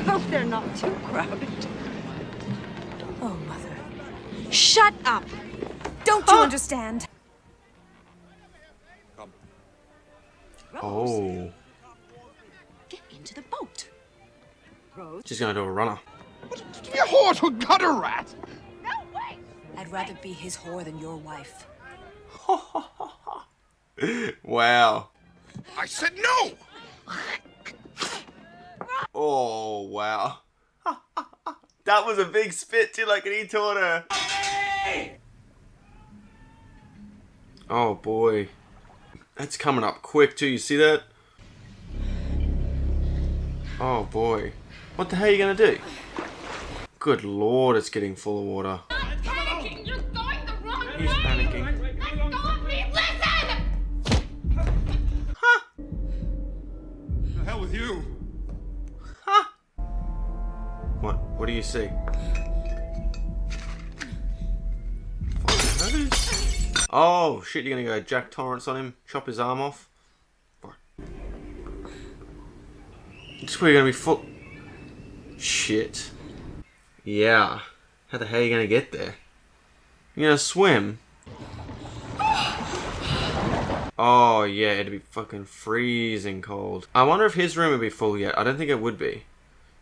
hope they're not too crowded. Oh, Mother. Shut up! Don't you understand? Oh. Get into the boat. Rose. She's gonna do a runner. To be a whore to a gutter rat! No, wait! I'd rather be his whore than your wife. Wow. I said no! Oh, wow. That was a big spit too, like, and he taught her. Oh boy. That's coming up quick too, you see that? Oh boy. What the hell are you gonna do? Good lord, it's getting full of water. I'm panicking! You're going the wrong He's way! panicking. Let go of me! Listen! Huh? The hell with you? Huh? What do you see? Oh shit, you're gonna go Jack Torrance on him, chop his arm off. This where you're gonna be full. Shit. Yeah. How the hell are you gonna get there? You gonna swim? Oh yeah, it'd be fucking freezing cold. I wonder if his room would be full yet. I don't think it would be.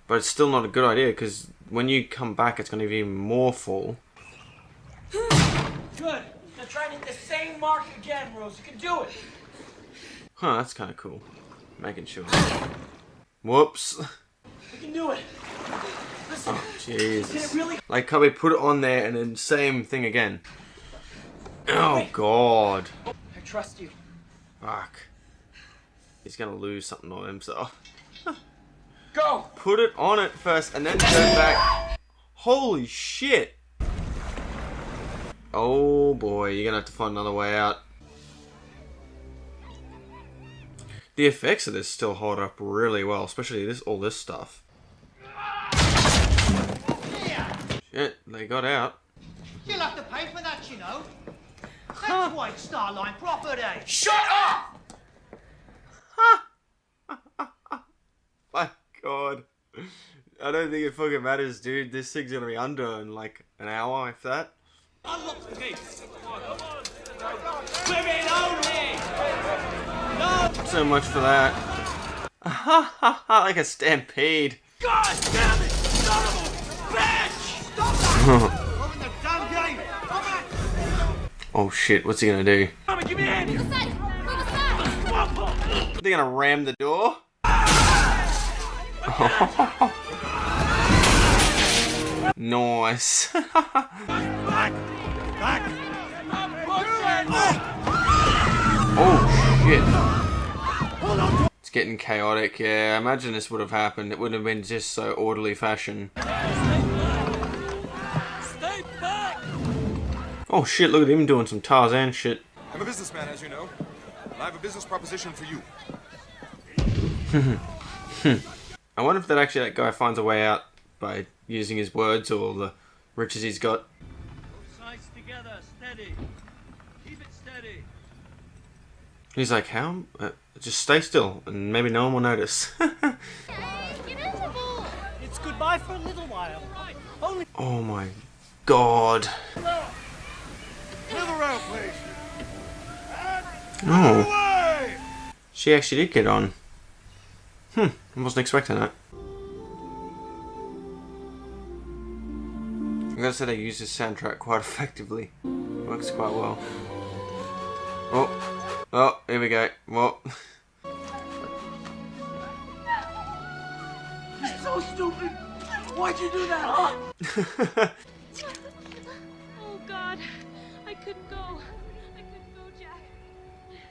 But it's still not a good idea because when you come back it's gonna be even more full. Good. Now try and hit the same mark again, Rose. You can do it. Huh, that's kinda cool. Making sure. Whoops. We can do it. Listen. Oh, Did it Jesus. really? Like how we put it on there and then same thing again. Oh god. I trust you. Fuck. He's gonna lose something on himself. Go. Put it on it first and then turn back. Holy shit. Oh boy, you're gonna have to find another way out. The effects of this still hold up really well, especially all this stuff. Shit, they got out. You'll have to pay for that, you know. That's White Star Line property. Shut up! My god. I don't think it fucking matters, dude. This thing's gonna be under in like an hour, if that. Unlock the gate. Women only. No. So much for that. Like a stampede. God damn it! Son of a bitch! Stop that! Open the damn gate! Come back! Oh shit, what's he gonna do? Come on, give me a hand! Move aside! Move aside! They're gonna ram the door? Nice. Back! Back! Oh shit. It's getting chaotic, yeah. Imagine this would have happened. It would have been just so orderly fashion. Stay back! Oh shit, look at him doing some Tarzan shit. I'm a businessman, as you know, and I have a business proposition for you. I wonder if that guy finds a way out by using his words or the riches he's got. Sides together, steady. Keep it steady. He's like, how? Just stay still and maybe no one will notice. It's goodbye for a little while. Only Oh my god. Move around, please. Oh, Away! she actually did get on. I wasn't expecting that. I gotta say they use this soundtrack quite effectively. Works quite well. Oh, here we go. Well, You're so stupid! Why'd you do that, huh? Oh, God. I couldn't go. I couldn't go, Jack.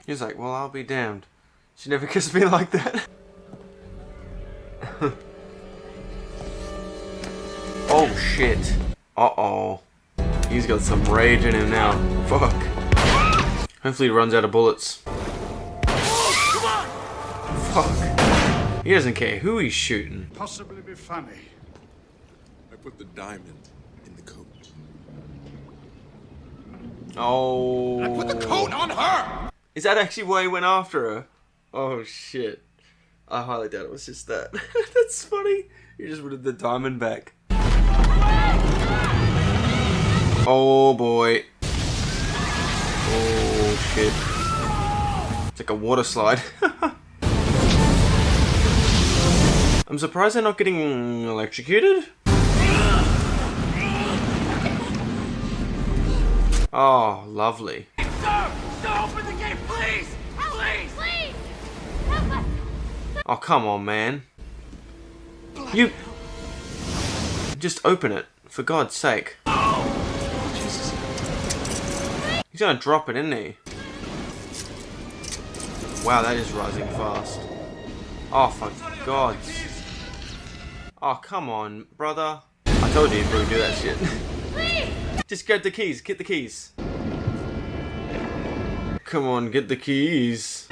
he's like, well, I'll be damned. She never kissed me like that. Oh shit. Uh-oh. He's got some rage in him now. Fuck. Hopefully he runs out of bullets. Fuck. He doesn't care who he's shooting. Possibly be funny. I put the diamond in the coat. Oh. Put the coat on her! Is that actually why he went after her? Oh shit. I highly doubt it was just that. That's funny. You just wanted the diamond back. Oh boy. Oh shit. It's like a water slide. I'm surprised they're not getting electrocuted. Oh, lovely. Sir! Sir, open the gate, please! Please! Please! Help us! Oh, come on, man. You... Just open it, for God's sake. He's gonna drop it, isn't he? Wow, that is rising fast. Oh, for God's... Oh, come on, brother. I told you you'd probably do that shit. Just get the keys, get the keys. Come on, get the keys.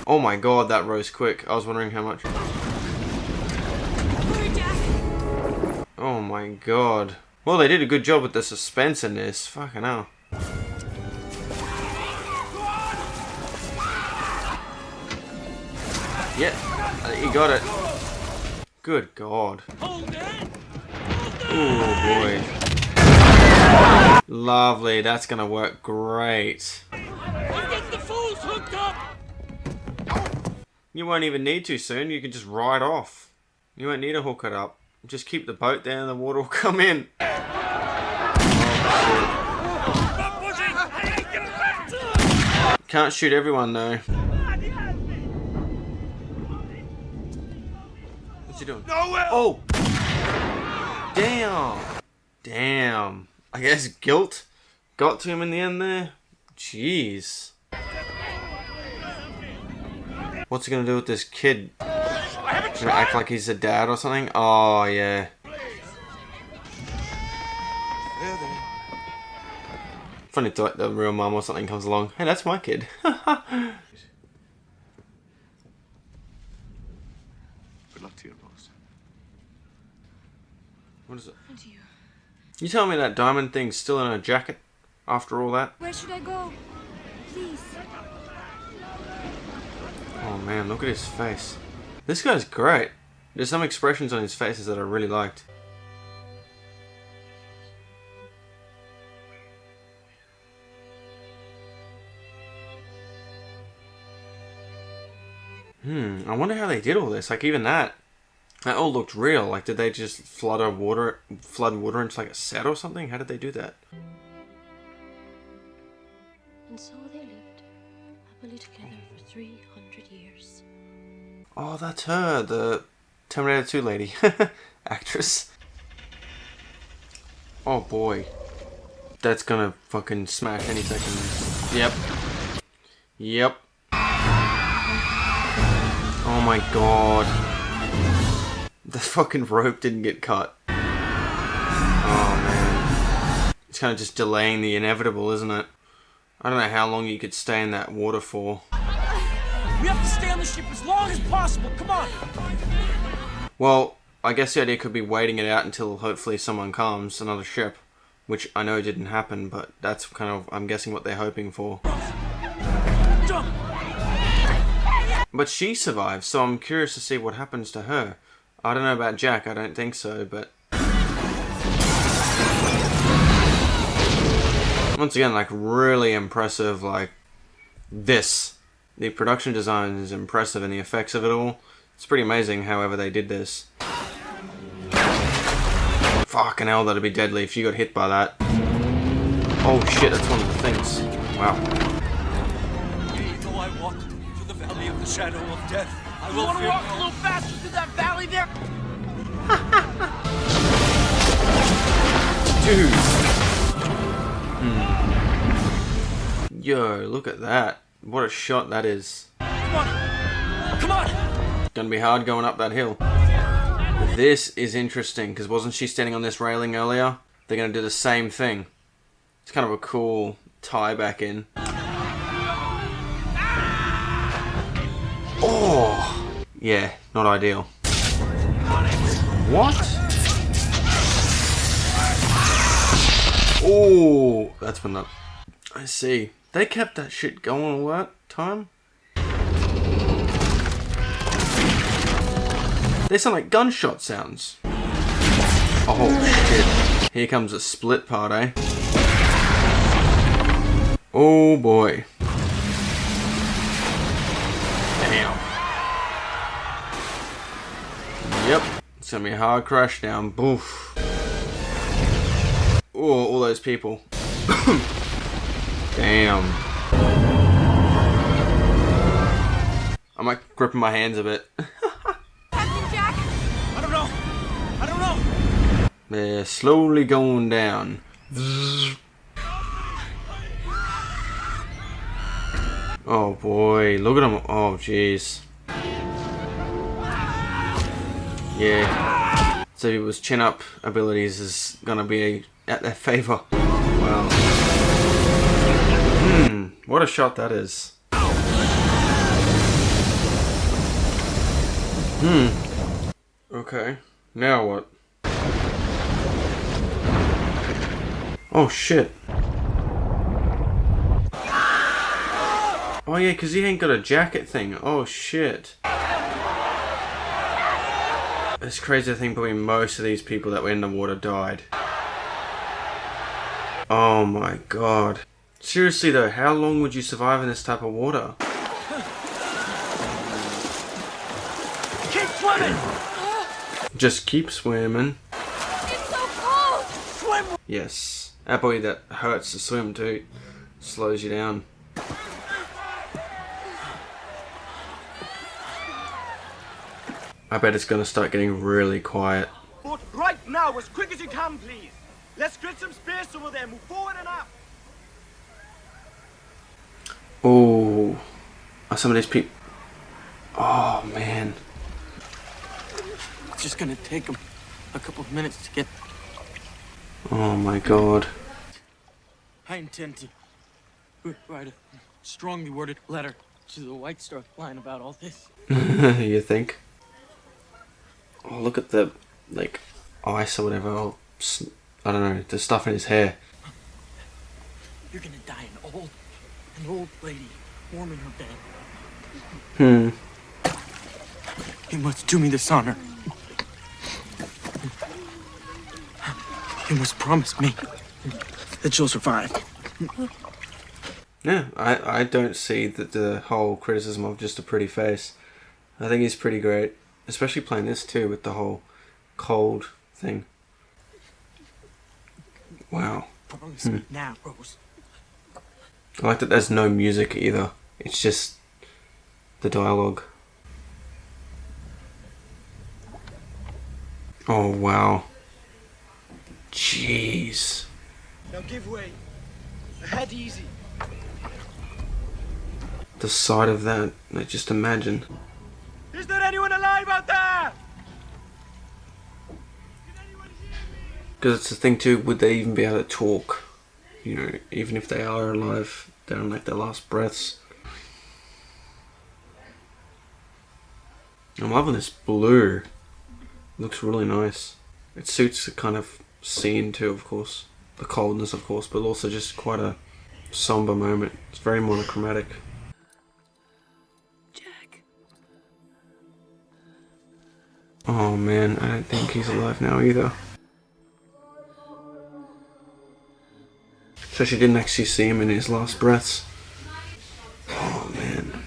Oh my God, that rose quick. I was wondering how much. Oh my God. Well, they did a good job with the suspense in this. Fucking hell. Yeah, he got it. Good God. Oh boy. Lovely, that's gonna work great. Get the fools hooked up! You won't even need to soon, you can just ride off. You won't need to hook it up. Just keep the boat there and the water will come in. Oh, can't shoot everyone though. What's he doing? Nowhere! Oh! Damn! Damn. I guess guilt got to him in the end there. Jeez. What's he gonna do with this kid? Gonna act like he's a dad or something? Oh, yeah. Funny thought the real mum or something comes along. Hey, that's my kid. Good luck to you, Rose. What is it? And you. You tell me that diamond thing's still in her jacket after all that? Where should I go? Please. Oh man, look at his face. This guy's great. There's some expressions on his faces that I really liked. I wonder how they did all this. Like even that all looked real. Like did they just flood water into like a set or something? How did they do that? And so they lived happily together for 300 years. Oh, that's her, the Terminator 2 lady. Actress. Oh boy. That's gonna fucking smash any second. Yep. Yep. Oh my God. The fucking rope didn't get cut. Oh man. It's kind of just delaying the inevitable, isn't it? I don't know how long you could stay in that water for. We have to stay on the ship as long as possible. Come on. Well, I guess the idea could be waiting it out until hopefully someone comes, another ship. Which I know didn't happen, but that's kind of, I'm guessing, what they're hoping for. Jump. But she survives, so I'm curious to see what happens to her. I don't know about Jack, I don't think so, but... Once again, like, really impressive, like, this. The production design is impressive and the effects of it all. It's pretty amazing however they did this. Fucking hell, that'd be deadly if you got hit by that. Oh shit, that's one of the things. Wow. Though I walk through the valley of the shadow of death, I will want to walk a little faster through that valley there? Dude. Yo, look at that. What a shot that is. Come on! Come on! Gonna be hard going up that hill. This is interesting, because wasn't she standing on this railing earlier? They're gonna do the same thing. It's kind of a cool tie back in. Oh! Yeah, not ideal. What? Oh! That's when that... I see. They kept that shit going all that time? They sound like gunshot sounds. Oh shit. Here comes a split part, eh? Oh boy. Damn. Yep. It's gonna be a hard crash down. Boof. Oh, all those people. Damn. I'm like gripping my hands a bit. Captain Jack! I don't know. They're slowly going down. Oh boy, look at him. Oh jeez. Yeah. So people's chin up abilities is gonna be at their favor. Wow. What a shot that is. Okay. Now what? Oh shit. Oh yeah, because he ain't got a jacket thing. Oh shit. It's crazy to think probably most of these people that were in the water died. Oh my god. Seriously though, how long would you survive in this type of water? Keep swimming! Just keep swimming. It's so cold! Swim! Yes. Probably that hurts to swim too. Slows you down. I bet it's gonna start getting really quiet. But right now, as quick as you can, please. Let's create some space over there. Move forward and up. Oh, are some of these people? Oh man. It's just gonna take them a couple of minutes to get. Oh my god. I intend to write a strongly worded letter to the White Star Line about all this. You think? Oh, look at the like ice or whatever. Oh, I don't know. The stuff in his hair. You're gonna die an old lady, warm in her bed. You must do me this honor. You must promise me that you'll survive. Yeah, I don't see the whole criticism of just a pretty face. I think he's pretty great. Especially playing this too with the whole cold thing. Wow. Promise me now, Rose. I like that there's no music either. It's just the dialogue. Oh wow. Jeez. Now give way. Head easy. The sight of that, like, just imagine. Is there anyone alive out there? Because it's the thing too, would they even be able to talk? You know, even if they are alive, they're on like their last breaths. I'm loving this blue. Looks really nice. It suits the kind of scene too, of course. The coldness, of course, but also just quite a somber moment. It's very monochromatic. Jack. Oh man, I don't think he's alive now either. So she didn't actually see him in his last breaths. Oh man.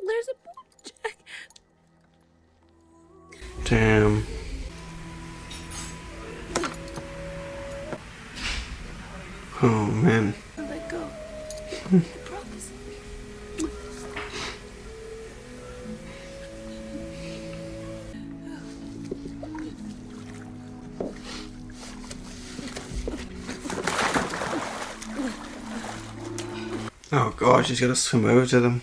There's a boat, Jack. Damn. Oh man. Let go. I promise. Oh god, she's gotta swim over to them.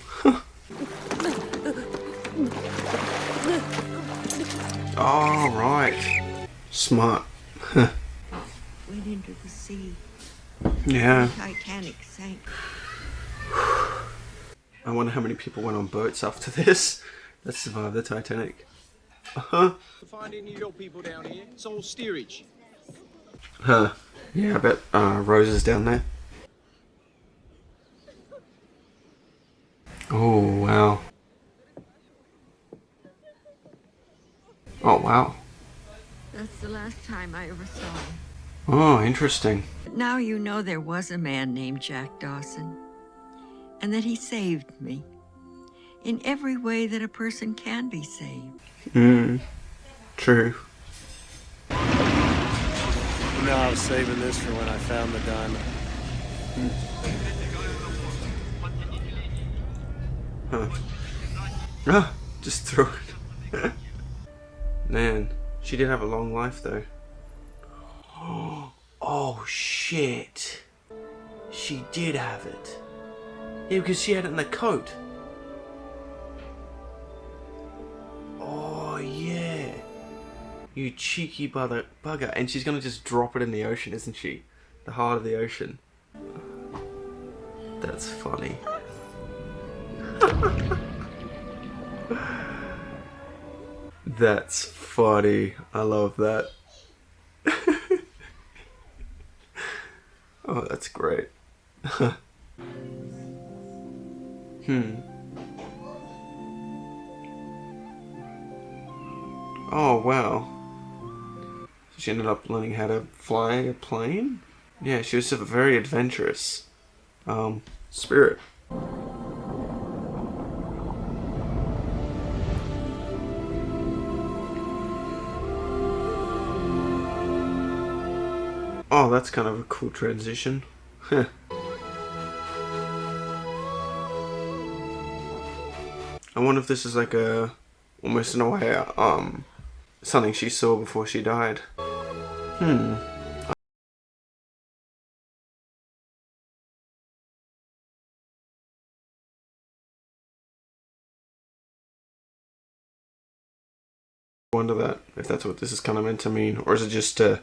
Oh right. Smart. Went into the sea. Yeah. Titanic sank. I wonder how many people went on boats after this that survived the Titanic. Find any of your people down here. It's all steerage. Huh. Yeah, I bet Rose is down there. Oh wow. Oh, wow. That's the last time I ever saw him. Oh, interesting. But now you know there was a man named Jack Dawson, and that he saved me in every way that a person can be saved. True. You know, I was saving this for when I found the diamond. Huh. Ah, just throw it. Man, she did have a long life though. Oh shit. She did have it. Yeah, because she had it in the coat. Oh yeah. You cheeky bugger. And she's gonna just drop it in the ocean, isn't she? The heart of the ocean. That's funny. That's funny. I love that. Oh, that's great. Oh, wow. So she ended up learning how to fly a plane? Yeah, she was a very adventurous spirit. Oh, that's kind of a cool transition. I wonder if this is like a, almost in a way, something she saw before she died. I wonder that, if that's what this is kind of meant to mean, or is it just a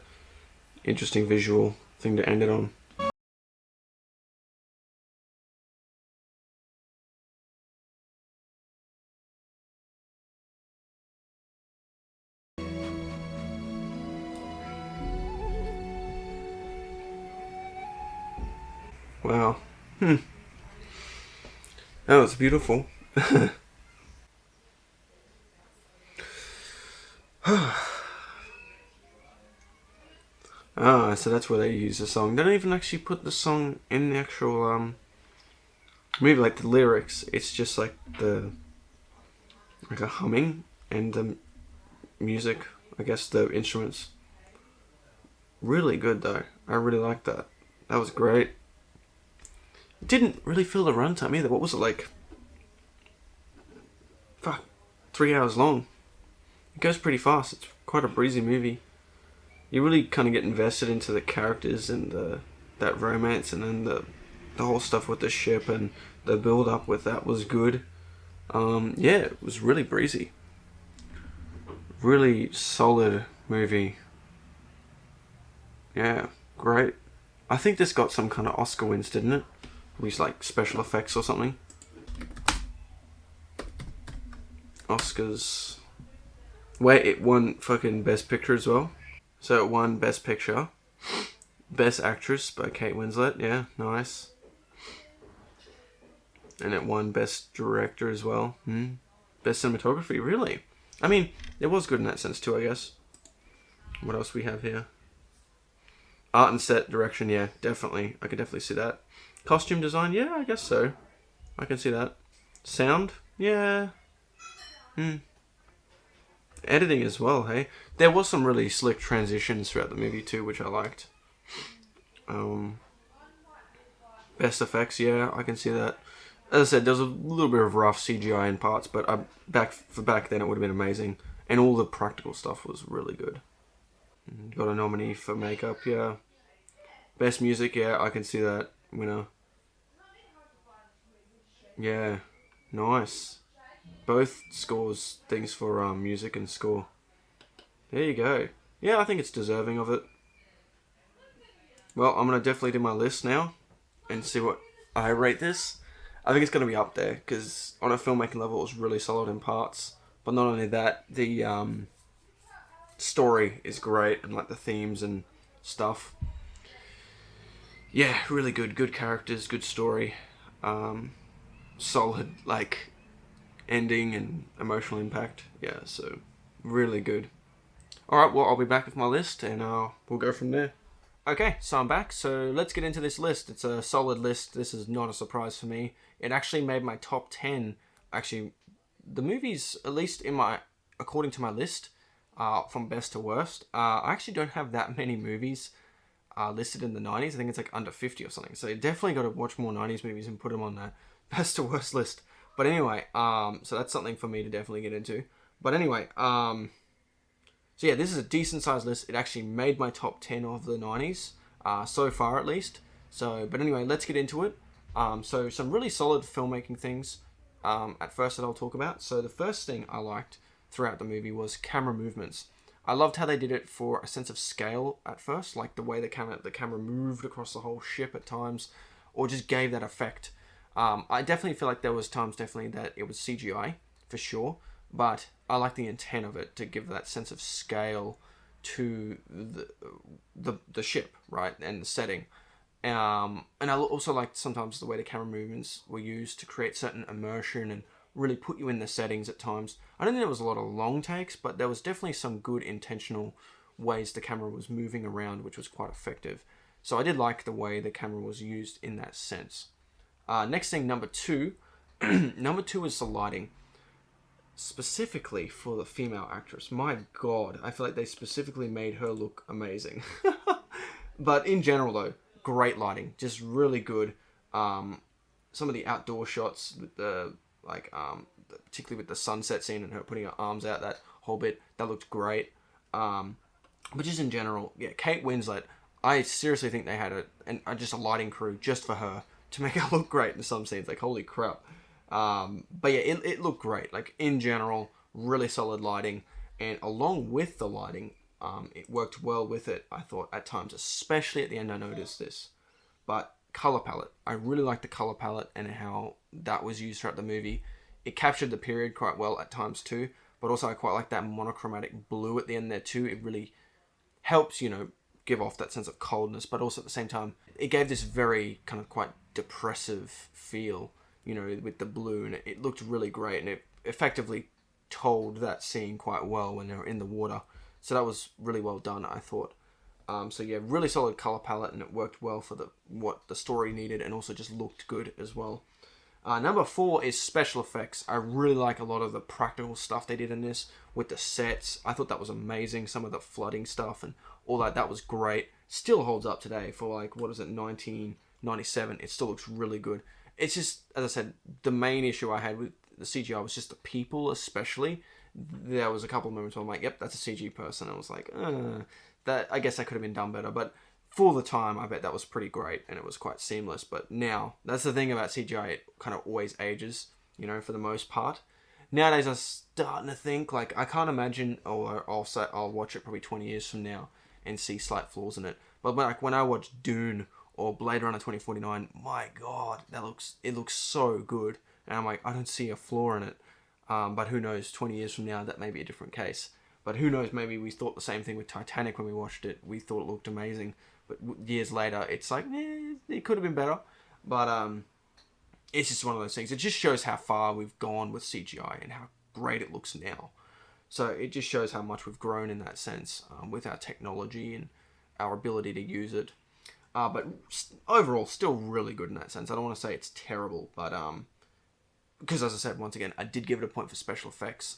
interesting visual thing to end it on. Wow. That was beautiful. Ah, so that's where they use the song. They don't even actually put the song in the actual maybe like the lyrics. It's just like the like a humming and the music, I guess the instruments. Really good though. I really liked that. That was great. Didn't really feel the runtime either. What was it like? Fuck, 3 hours long. It goes pretty fast. It's quite a breezy movie. You really kind of get invested into the characters and that romance, and then the whole stuff with the ship and the build up with that was good. Yeah, it was really breezy. Really solid movie. Yeah, great. I think this got some kind of Oscar wins, didn't it? It was like special effects or something. Oscars. Wait, it won fucking Best Picture as well. So it won Best Picture. Best Actress by Kate Winslet. Yeah, nice. And it won Best Director as well. Best Cinematography, really? I mean, it was good in that sense too, I guess. What else we have here? Art and set direction, yeah, definitely. I could definitely see that. Costume design, yeah, I guess so. I can see that. Sound, yeah. Editing as well, hey. There was some really slick transitions throughout the movie too, which I liked. Best effects, yeah, I can see that. As I said, there was a little bit of rough CGI in parts, but back then it would have been amazing. And all the practical stuff was really good. Got a nominee for makeup, yeah. Best music, yeah, I can see that. Winner. Yeah, nice. Both scores things for music and score. There you go. Yeah, I think it's deserving of it. Well, I'm going to definitely do my list now and see what I rate this. I think it's going to be up there because on a filmmaking level it was really solid in parts. But not only that, the story is great and like the themes and stuff. Yeah, really good. Good characters, good story. Solid, like, ending and emotional impact. Yeah, so Really good. Alright, well, I'll be back with my list, and we'll go from there. Okay, so I'm back, so let's get into this list. It's a solid list. This is not a surprise for me. It actually made my top 10. Actually, the movies, at least according to my list, from best to worst, I actually don't have that many movies listed in the 90s. I think it's like under 50 or something. So you definitely got to watch more 90s movies and put them on that best to worst list. But anyway, so that's something for me to definitely get into. But anyway, so yeah, this is a decent sized list. It actually made my top 10 of the 90s, so far at least. So, but anyway, let's get into it. So some really solid filmmaking things at first that I'll talk about. So the first thing I liked throughout the movie was camera movements. I loved how they did it for a sense of scale at first, like the way the camera moved across the whole ship at times, or just gave that effect. I definitely feel like there was times definitely that it was CGI, for sure. But I like the intent of it to give that sense of scale to the ship, right, and the setting. And I also liked sometimes the way the camera movements were used to create certain immersion and really put you in the settings at times. I don't think there was a lot of long takes, but there was definitely some good intentional ways the camera was moving around, which was quite effective. So I did like the way the camera was used in that sense. Next thing, number 2. Number 2 is the lighting. Specifically for the female actress. My god, I feel like they specifically made her look amazing. But in general though, great lighting, just really good. Some of the outdoor shots with the particularly with the sunset scene and her putting her arms out, that whole bit, that looked great. But just in general, yeah, Kate Winslet, I seriously think they had just a lighting crew just for her to make her look great in some scenes. Like, holy crap. But yeah, it looked great. Like, in general, really solid lighting, and along with the lighting, it worked well with it, I thought, at times, especially at the end I noticed this. But color palette, I really liked the color palette and how that was used throughout the movie. It captured the period quite well at times too, but also I quite like that monochromatic blue at the end there too. It really helps, give off that sense of coldness, but also at the same time, it gave this very kind of quite depressive feel, with the blue, and it looked really great, and it effectively told that scene quite well when they were in the water. So that was really well done, I thought. So yeah, really solid color palette, and it worked well for what the story needed, and also just looked good as well. Number 4 is special effects. I really like a lot of the practical stuff they did in this with the sets. I thought that was amazing. Some of the flooding stuff and all that was great. Still holds up today for 1997. It still looks really good. It's just, as I said, the main issue I had with the CGI was just the people, especially. There was a couple of moments where I'm like, yep, that's a CG person. I was like, that, I guess that could have been done better. But for the time, I bet that was pretty great, and it was quite seamless. But now, that's the thing about CGI, it kind of always ages, for the most part. Nowadays, I'm starting to think, I can't imagine, or I'll watch it probably 20 years from now and see slight flaws in it. But when I watch Dune or Blade Runner 2049, my god, it looks so good. And I'm like, I don't see a flaw in it. But who knows, 20 years from now, that may be a different case. But who knows, maybe we thought the same thing with Titanic when we watched it. We thought it looked amazing. But years later, it's like, it could have been better. But it's just one of those things. It just shows how far we've gone with CGI and how great it looks now. So it just shows how much we've grown in that sense with our technology and our ability to use it. But overall, still really good in that sense. I don't want to say it's terrible, but because, as I said, once again, I did give it a point for special effects,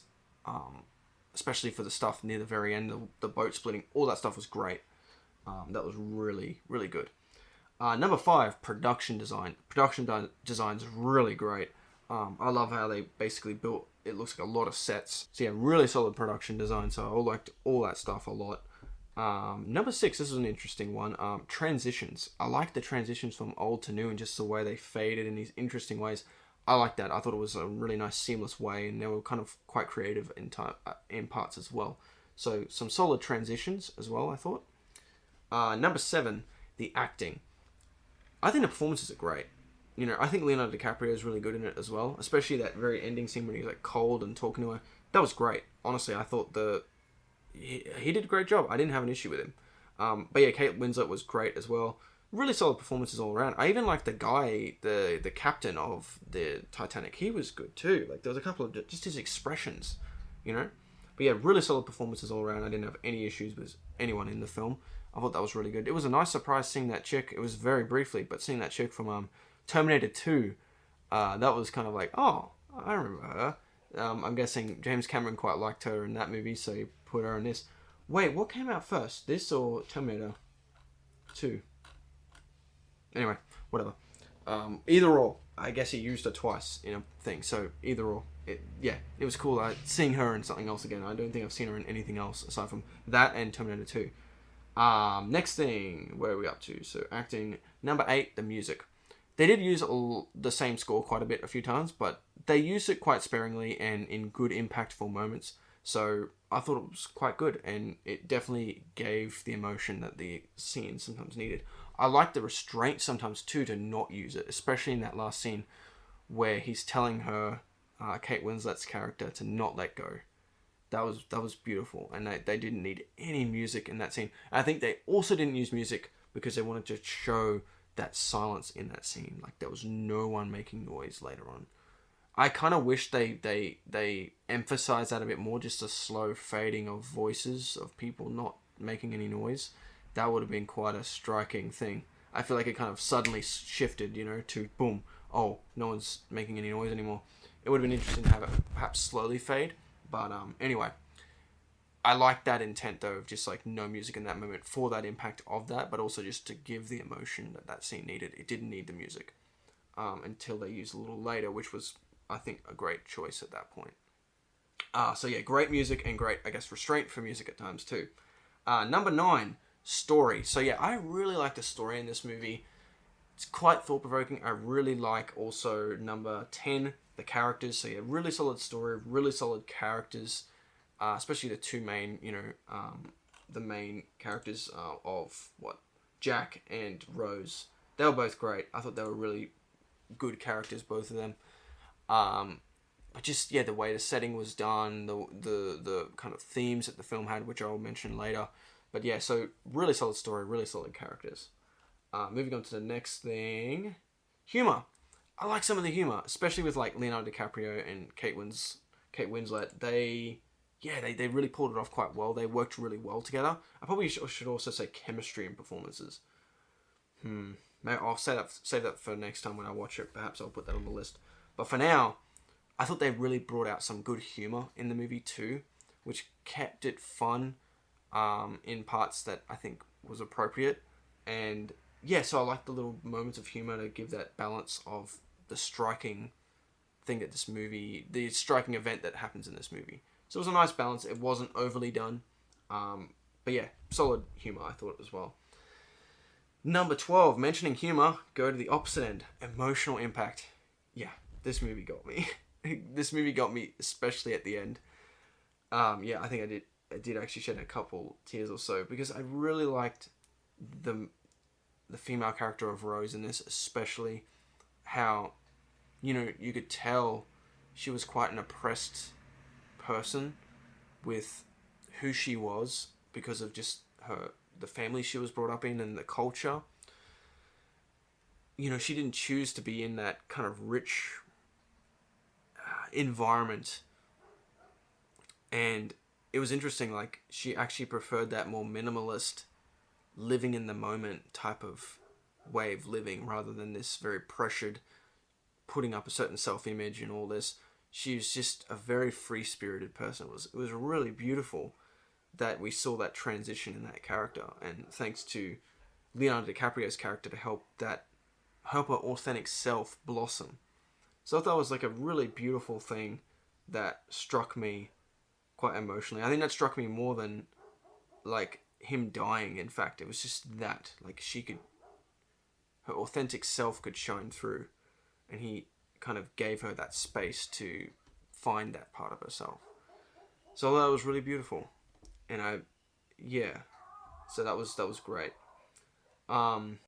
especially for the stuff near the very end, the boat splitting, all that stuff was great. That was really, really good. Number 5, production design. Production design's really great. I love how they basically built, it looks like a lot of sets. So yeah, really solid production design, so I liked all that stuff a lot. Number 6, this is an interesting one. Transitions. I like the transitions from old to new and just the way they faded in these interesting ways. I like that. I thought it was a really nice seamless way, and they were kind of quite creative in parts as well. So some solid transitions as well, I thought. Number 7, the acting. I think the performances are great. I think Leonardo DiCaprio is really good in it as well, especially that very ending scene when he's cold and talking to her. That was great. Honestly, I thought he did a great job. I didn't have an issue with him. But yeah, Kate Winslet was great as well. Really solid performances all around. I even liked the guy, the captain of the Titanic. He was good too. There was a couple of just his expressions, But yeah, really solid performances all around. I didn't have any issues with anyone in the film. I thought that was really good. It was a nice surprise seeing that chick. It was very briefly, but seeing that chick from Terminator 2, that was kind of like, oh, I remember her. I'm guessing James Cameron quite liked her in that movie, so he put her in this. Wait, what came out first? This or Terminator 2? Anyway, whatever. Either or. I guess he used her twice in a thing, so either or. It was cool. Seeing her in something else again. I don't think I've seen her in anything else aside from that and Terminator 2. Next thing, where are we up to? So acting, number 8, the music. They did use the same score quite a bit a few times, but they used it quite sparingly and in good impactful moments. So I thought it was quite good, and it definitely gave the emotion that the scene sometimes needed. I like the restraint sometimes too to not use it, especially in that last scene where he's telling her, Kate Winslet's character, to not let go. That was beautiful, and they didn't need any music in that scene. I think they also didn't use music because they wanted to show that silence in that scene. Like, there was no one making noise later on. I kind of wish they emphasized that a bit more, just a slow fading of voices of people not making any noise. That would have been quite a striking thing. I feel like it kind of suddenly shifted, to boom, oh, no one's making any noise anymore. It would have been interesting to have it perhaps slowly fade. But anyway, I like that intent though of just like no music in that moment for that impact of that, but also just to give the emotion that scene needed. It didn't need the music until they used a little later, which was, I think, a great choice at that point. So yeah, great music and great, I guess, restraint for music at times too. Number 9, story. So yeah, I really like the story in this movie. It's quite thought-provoking. I really like also number 10, the characters. So yeah, really solid story, really solid characters, especially the two main, the main characters of Jack and Rose. They were both great. I thought they were really good characters, both of them. But just, yeah, the way the setting was done, the kind of themes that the film had, which I'll mention later. But yeah, so really solid story, really solid characters. Moving on to the next thing. Humor. I like some of the humor, especially with like Leonardo DiCaprio and Kate Winslet. They really pulled it off quite well. They worked really well together. I probably should also say chemistry and performances. Maybe I'll save that for next time when I watch it. Perhaps I'll put that on the list. But for now, I thought they really brought out some good humor in the movie too, which kept it fun in parts that I think was appropriate. And yeah, so I like the little moments of humor to give that balance of the striking thing that this movie, the striking event that happens in this movie. So it was a nice balance. It wasn't overly done. But yeah, solid humor, I thought, as well. Number 12, mentioning humor, go to the opposite end. Emotional impact. Yeah, this movie got me. This movie got me, especially at the end. Yeah, I think I did actually shed a couple tears or so, because I really liked the female character of Rose in this, especially how, you could tell she was quite an oppressed person with who she was because of just the family she was brought up in and the culture. She didn't choose to be in that kind of rich environment, and it was interesting, like, she actually preferred that more minimalist, living in the moment type of way of living, rather than this very pressured, putting up a certain self-image and all this. She was just a very free-spirited person. It was really beautiful that we saw that transition in that character, and thanks to Leonardo DiCaprio's character to help her authentic self blossom. So I thought that was like a really beautiful thing that struck me quite emotionally. I think that struck me more than like him dying. In fact, it was just that, like, her authentic self could shine through, and he kind of gave her that space to find that part of herself. So that was really beautiful, and so that was great. Number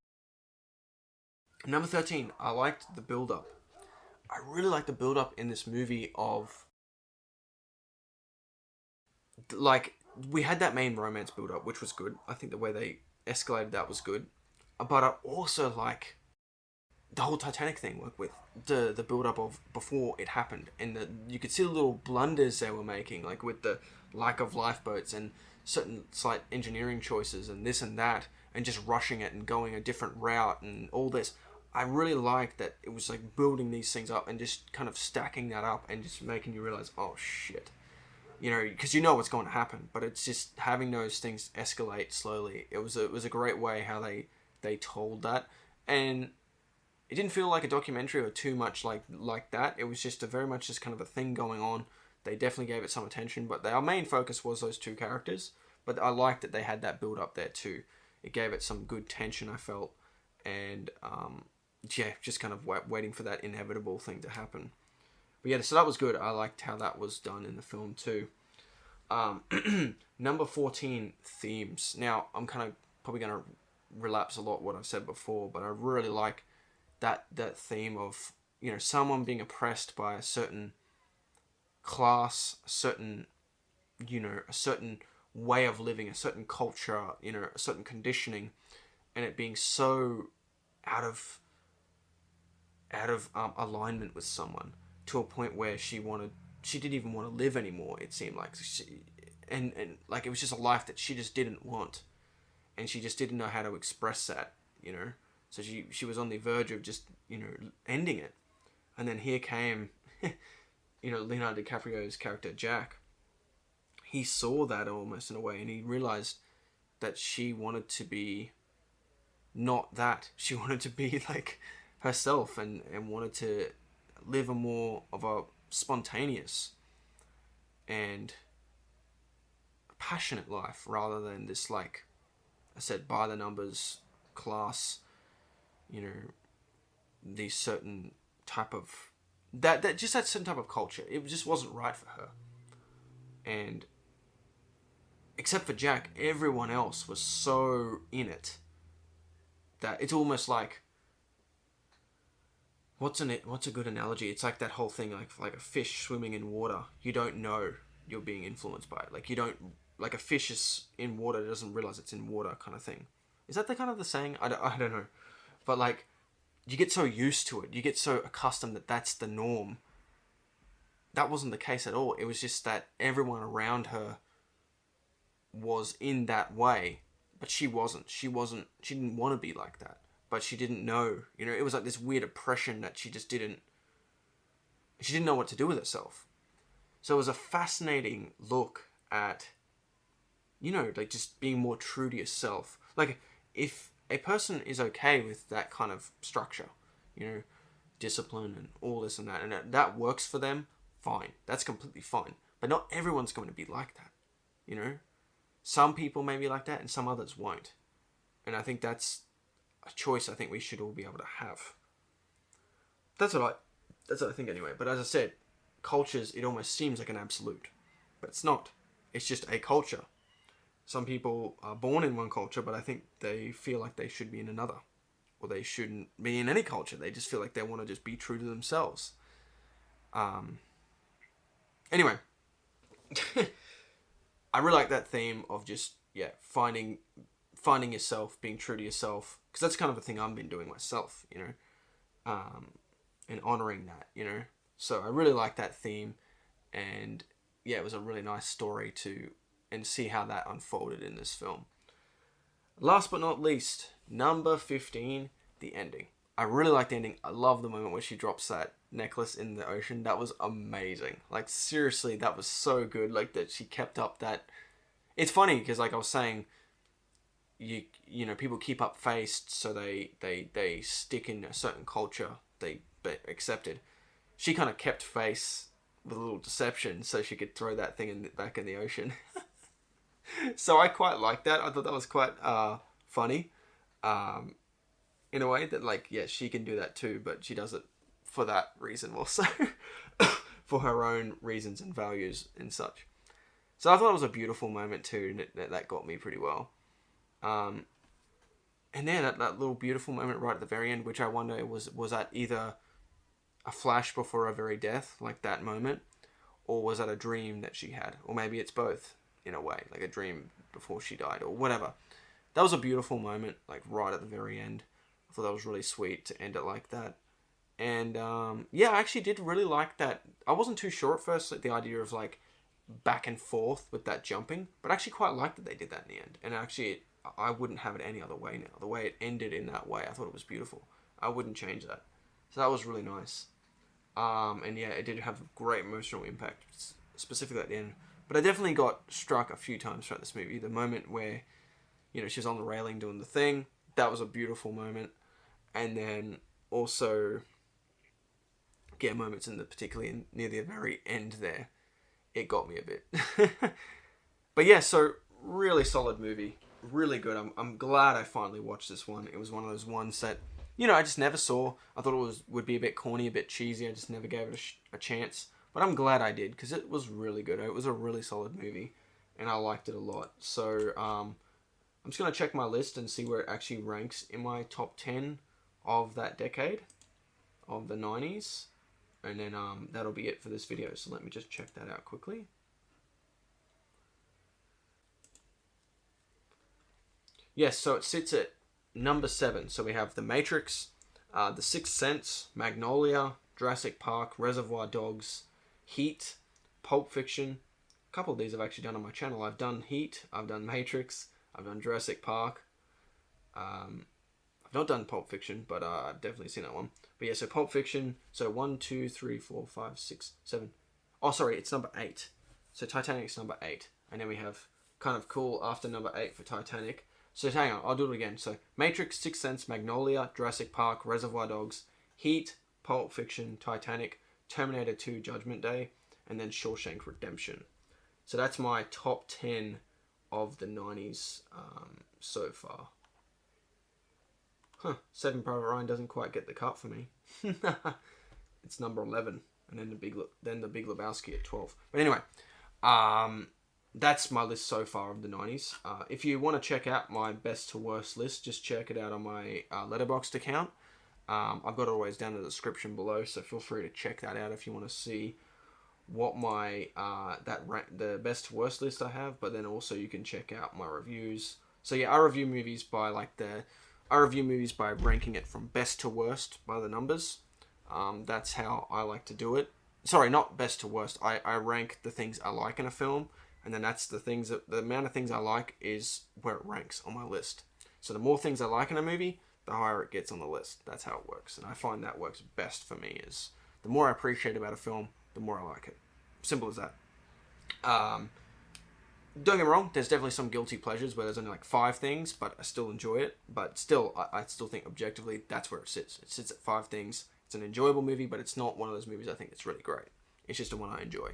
13, I liked the build-up. I really liked the build-up in this movie of, like, we had that main romance build-up, which was good. I think the way they escalated that was good. But I also like the whole Titanic thing, like with the build up of before it happened, and you could see the little blunders they were making, like with the lack of lifeboats and certain slight engineering choices and this and that, and just rushing it and going a different route and all this. I really liked that it was like building these things up and just kind of stacking that up and just making you realize, oh shit, you know, because you know what's going to happen, but it's just having those things escalate slowly. It was a great way how they told that, and it didn't feel like a documentary or too much like that. It was just very much just kind of a thing going on. They definitely gave it some attention, but our main focus was those two characters. But I liked that they had that build up there too. It gave it some good tension, I felt, and yeah, just kind of waiting for that inevitable thing to happen. But yeah, so that was good. I liked how that was done in the film too. Number 14, themes. Now, I'm kind of probably going to relapse a lot what I've said before, but I really like that theme of, you know, someone being oppressed by a certain class, a certain, you know, a certain way of living, a certain culture, you know, a certain conditioning, and it being so out of alignment with someone to a point where she didn't even want to live anymore. It seemed like and like it was just a life that she just didn't want, and she just didn't know how to express that, you know. So she was on the verge of just, you know, ending it. And then here came, you know, Leonardo DiCaprio's character, Jack. He saw that almost in a way, and he realized that she wanted to be not that. She wanted to be like herself and wanted to live a more of a spontaneous and passionate life rather than this, like I said, by the numbers class, you know, these certain type of that certain type of culture. It just wasn't right for her. And except for Jack, everyone else was so in it that it's almost like, what's a good analogy? It's like that whole thing, like a fish swimming in water. You don't know you're being influenced by it. Like you don't, like a fish is in water, doesn't realize it's in water, kind of thing. Is that the kind of the saying? I don't know. But like, you get so used to it, you get so accustomed that that's the norm. That wasn't the case at all. It was just that everyone around her was in that way, but she wasn't. She didn't want to be like that, but she didn't know. You know, it was like this weird oppression that she didn't know what to do with herself. So it was a fascinating look at, you know, like just being more true to yourself. Like, if a person is okay with that kind of structure, you know, discipline and all this and that works for them, fine. That's completely fine. But not everyone's going to be like that, you know? Some people may be like that and some others won't. And I think that's a choice I think we should all be able to have. That's what I think anyway. But as I said, cultures, it almost seems like an absolute. But it's not. It's just a culture. Some people are born in one culture, but I think they feel like they should be in another. Or they shouldn't be in any culture. They just feel like they want to just be true to themselves. Anyway. I really like that theme of just, yeah, finding yourself, being true to yourself. Because that's kind of a thing I've been doing myself, you know. And honouring that, you know. So I really like that theme. And yeah, it was a really nice story and see how that unfolded in this film. Last but not least, number 15, the ending. I really like the ending. I love the moment where she drops that necklace in the ocean. That was amazing. Like, seriously, that was so good. Like, that she kept up that... It's funny, because like I was saying, you know, people keep up faced, so they stick in a certain culture they accepted. She kind of kept face with a little deception, so she could throw that thing back in the ocean. So I quite liked that. I thought that was quite funny. In a way that, like, yeah, she can do that too, but she does it for that reason also. For her own reasons and values and such. So I thought it was a beautiful moment too, and that got me pretty well. And then that little beautiful moment right at the very end, which I wonder was that either a flash before her very death, like that moment, or was that a dream that she had? Or maybe it's both, in a way, like a dream before she died, or whatever. That was a beautiful moment, like right at the very end. I I thought that was really sweet to end it like that. And yeah, I actually did really like that. I wasn't too sure at first, like the idea of like back and forth with that jumping, but I actually quite liked that they did that in the end. And actually, I wouldn't have it any other way now. The way it ended in that way, I thought it was beautiful. I wouldn't change that. So that was really nice. And yeah, it did have a great emotional impact, specifically at the end. But I definitely got struck a few times throughout this movie. The moment where, you know, she was on the railing doing the thing, that was a beautiful moment. And then also, yeah, moments in the, particularly near the very end there, it got me a bit. But yeah, so really solid movie, really good. I'm glad I finally watched this one. It was one of those ones that, you know, I just never saw. I thought it would be a bit corny, a bit cheesy. I just never gave it a chance. But I'm glad I did, because it was really good. It was a really solid movie, and I liked it a lot. So I'm just going to check my list and see where it actually ranks in my top 10 of that decade, of the 90s. And then that'll be it for this video. So let me just check that out quickly. Yes, so it sits at number 7. So we have The Matrix, The Sixth Sense, Magnolia, Jurassic Park, Reservoir Dogs, Heat, Pulp Fiction. A couple of these I've actually done on my channel. I've done Heat, I've done Matrix, I've done Jurassic Park. I've not done Pulp Fiction, but I've definitely seen that one. But yeah, so Pulp Fiction. So 1, 2, 3, 4, 5, 6, 7. Oh, sorry, it's number 8. So Titanic's number 8. And then we have kind of cool after number 8 for Titanic. So hang on, I'll do it again. So Matrix, Sixth Sense, Magnolia, Jurassic Park, Reservoir Dogs, Heat, Pulp Fiction, Titanic, Terminator 2, Judgment Day, and then Shawshank Redemption. So that's my top 10 of the 90s so far. Saving Private Ryan doesn't quite get the cut for me. It's number 11, and then the Big Lebowski at 12. But anyway, that's my list so far of the 90s. If you want to check out my best to worst list, just check it out on my Letterboxd account. I've got it always down in the description below, so feel free to check that out if you want to see what my the best to worst list I have. But then also you can check out my reviews. So yeah, I review movies by ranking it from best to worst by the numbers. That's how I like to do it. Sorry, not best to worst. I rank the things I like in a film, and then that's the amount of things I like is where it ranks on my list. So the more things I like in a movie, the higher it gets on the list. That's how it works, and I find that works best for me. Is the more I appreciate about a film, the more I like it. Simple as that. Don't get me wrong, there's definitely some guilty pleasures where there's only like 5 things, but I still enjoy it. But still, I still think objectively that's where it sits. It sits at 5 things. It's an enjoyable movie, but it's not one of those movies I think that's really great. It's just the one I enjoy.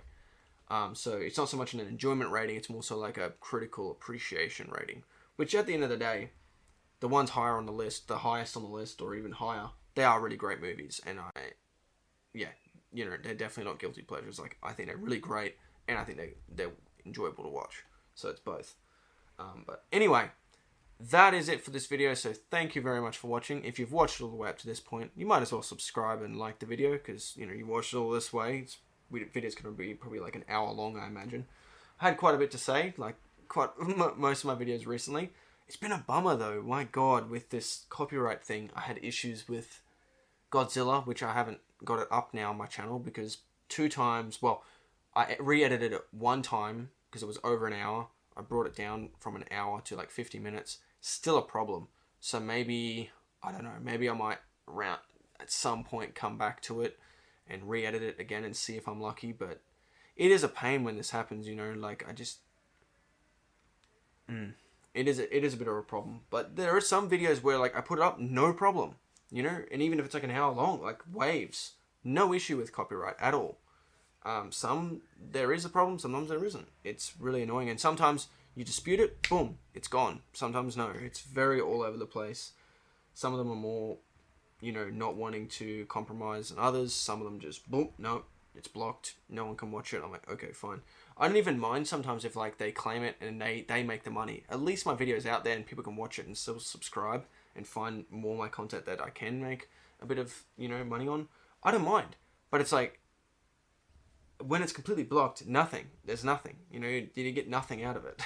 So it's not so much an enjoyment rating, it's more so like a critical appreciation rating. Which at the end of the day, the ones higher on the list, the highest on the list, or even higher, they are really great movies. And they're definitely not guilty pleasures. Like, I think they're really great, and I think they're enjoyable to watch. So it's both. But anyway, that is it for this video. So thank you very much for watching. If you've watched all the way up to this point, you might as well subscribe and like the video, because you watched it all this way. Video's going to be probably like an hour long, I imagine. I had quite a bit to say, like most of my videos recently. It's been a bummer though. My God, with this copyright thing, I had issues with Godzilla, which I haven't got it up now on my channel because 2 times. Well, I re-edited it 1 time because it was over an hour. I brought it down from an hour to like 50 minutes. Still a problem. So maybe, I don't know, maybe I might at some point come back to it and re-edit it again and see if I'm lucky. But it is a pain when this happens, like I just... It is a bit of a problem. But there are some videos where like I put it up, no problem. And even if it's like an hour long, like waves, no issue with copyright at all. Some there is a problem, sometimes there isn't. It's really annoying, and sometimes you dispute it, boom, it's gone. Sometimes no, it's very all over the place. Some of them are more, not wanting to compromise than others. Some of them just boom, no, it's blocked, no one can watch it. I'm like, okay, fine. I don't even mind sometimes if like they claim it and they make the money. At least my video's out there and people can watch it and still subscribe and find more of my content that I can make a bit of money on. I don't mind, but it's like, when it's completely blocked, nothing. There's nothing. You get nothing out of it.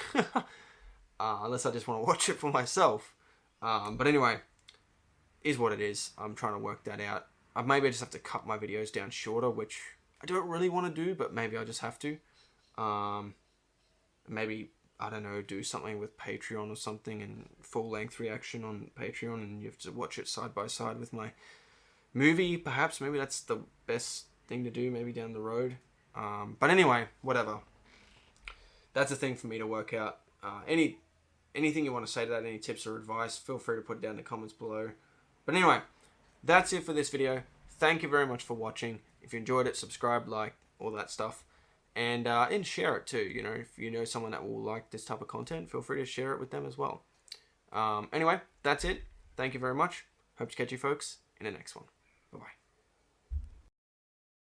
Unless I just want to watch it for myself. But anyway, is what it is. I'm trying to work that out. Maybe I just have to cut my videos down shorter, which I don't really want to do, but maybe I just have to. Maybe, I don't know, do something with Patreon or something, and full-length reaction on Patreon, and you have to watch it side by side with my movie, perhaps. Maybe that's the best thing to do, maybe down the road. But anyway, whatever. That's a thing for me to work out. Anything you want to say to that, any tips or advice, feel free to put it down in the comments below. But anyway, that's it for this video. Thank you very much for watching. If you enjoyed it, subscribe, like, all that stuff. And share it too. You know, if you know someone that will like this type of content, feel free to share it with them as well. Anyway, that's it. Thank you very much. Hope to catch you folks in the next one. Bye-bye.